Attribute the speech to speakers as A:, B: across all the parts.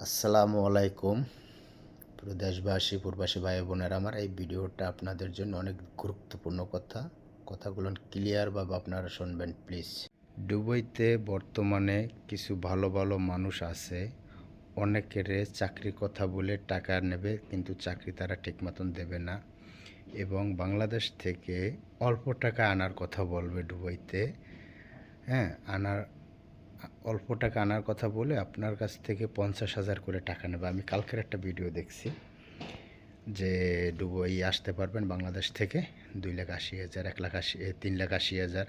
A: আসসালামু আলাইকুম প্রিয় দেশবাসী প্রবাসী ভাই বোনেরা, আমার এই ভিডিওটা আপনাদের জন্য অনেক গুরুত্বপূর্ণ কথাগুলো ক্লিয়ারভাবে আপনারা শুনবেন প্লিজ। দুবাইতে বর্তমানে কিছু ভালো ভালো মানুষ আছে, অনেকের চাকরি কথা বলে টাকা নেবে কিন্তু চাকরি তারা ঠিক মতন দেবে না, এবং বাংলাদেশ থেকে অল্প টাকা আনার কথা বলবে দুবাইতে। হ্যাঁ, অল্প টাকা আনার কথা বলে আপনার কাছ থেকে 50,000 করে টাকা নেবে। আমি কালকের একটা ভিডিও দেখছি যে দুবাই আসতে পারবেন বাংলাদেশ থেকে 2,80,000, 1,80,000, 3,80,000,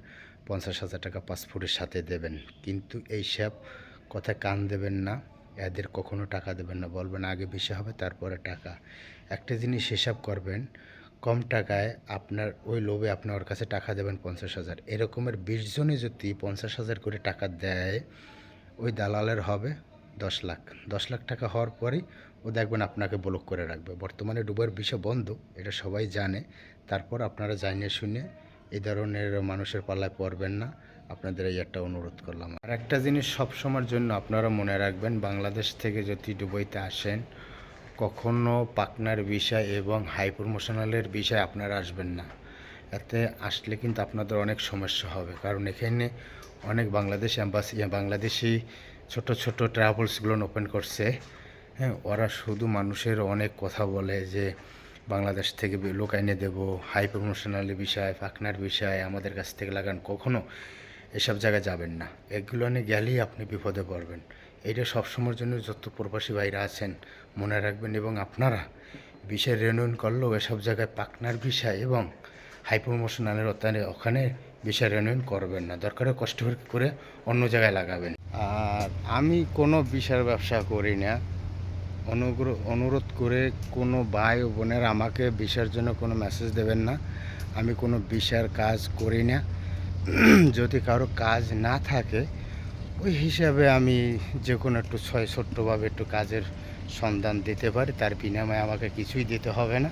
A: 50,000 টাকা পাসপোর্টের সাথে দেবেন। কিন্তু এইসব কথা কান দেবেন না, এদের কখনো টাকা দেবেন না, বলবেন আগে ভিসা হবে তারপরে টাকা। একটা জিনিস হিসাব করবেন, কম টাকায় আপনার ওই লোভে আপনি ওর কাছে টাকা দেবেন 50,000, এরকমের 20 জনে যদি 50,000 করে টাকা দেয়, ওই দালালের হবে 10 লাখ। 10 লাখ টাকা হওয়ার পরেই ও দেখবেন আপনাকে ব্লক করে রাখবে। বর্তমানে দুবাইয়ের ভিসা বন্ধ, এটা সবাই জানে। তারপর আপনারা জানিয়ে শুনে এই ধরনের মানুষের পাল্লায় পড়বেন না, আপনাদের এই একটা অনুরোধ করলাম। আর একটা জিনিস সবসময়ের জন্য আপনারা মনে রাখবেন, বাংলাদেশ থেকে যদি দুবাইতে আসেন, কখনো পার্টনার বিষয় এবং হাই প্রমোশনালের বিষয় আপনারা আসবেন না। এতে আসলে কিন্তু আপনাদের অনেক সমস্যা হবে, কারণ এখানে অনেক বাংলাদেশি ছোট ছোট ট্রাভেলসগুলো ওপেন করছে। হ্যাঁ, ওরা শুধু মানুষের অনেক কথা বলে যে বাংলাদেশ থেকে লোক এনে দেবো, হাই প্রমোশনালের বিষয়, পার্টনার বিষয় আমাদের কাছ থেকে লাগান। কখনো এসব জায়গায় যাবেন না, এগুলো নিয়ে গেলেই আপনি বিপদে পড়বেন। এইটা সবসময়ের জন্য যত প্রবাসী ভাইরা আছেন মনে রাখবেন, এবং আপনারা বিষয় রেনুন করলেও এসব জায়গায় পার্টনার বিষয় এবং হাই প্রমোশনালের ওখানে বিষয় রেনুন করবেন না, দরকারে কষ্ট করে অন্য জায়গায় লাগাবেন। আর আমি কোনো বিষয়ের ব্যবসা করি না, অনুরোধ করে কোনো ভাই ও বোনের আমাকে বিষয়ের জন্য কোনো মেসেজ দেবেন না। আমি কোনো বিষয়ের কাজ করি না। যদি কারো কাজ না থাকে ওই হিসাবে আমি যে কোনো একটু ছোট্টভাবে একটু কাজের সন্ধান দিতে পারি, তার বিনিময়ে আমাকে কিছুই দিতে হবে না।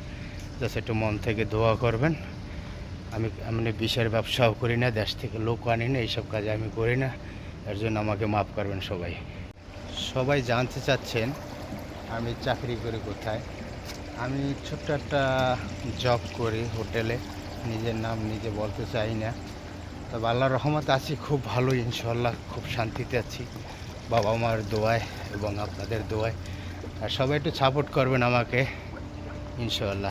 A: জাস্ট একটু মন থেকে দোয়া করবেন। আমি বিষয়ের ব্যবসাও করি না, দেশ থেকে লোক আনি না, এইসব কাজ আমি করি না। এর জন্য আমাকে মাফ করবেন সবাই। সবাই জানতে চাচ্ছেন আমি চাকরি করি কোথায়। আমি ছোট্ট একটা জব করি হোটেলে, নিজের নাম নিজে বলতে চাই না। তবে আল্লাহর রহমতে আছি খুব ভালো, ইনশাল্লাহ খুব শান্তিতে আছি বাবা মার দোয়ায় এবং আপনাদের দোয়ায়। আর সবাই একটু সাপোর্ট করবেন আমাকে, ইনশাল্লাহ।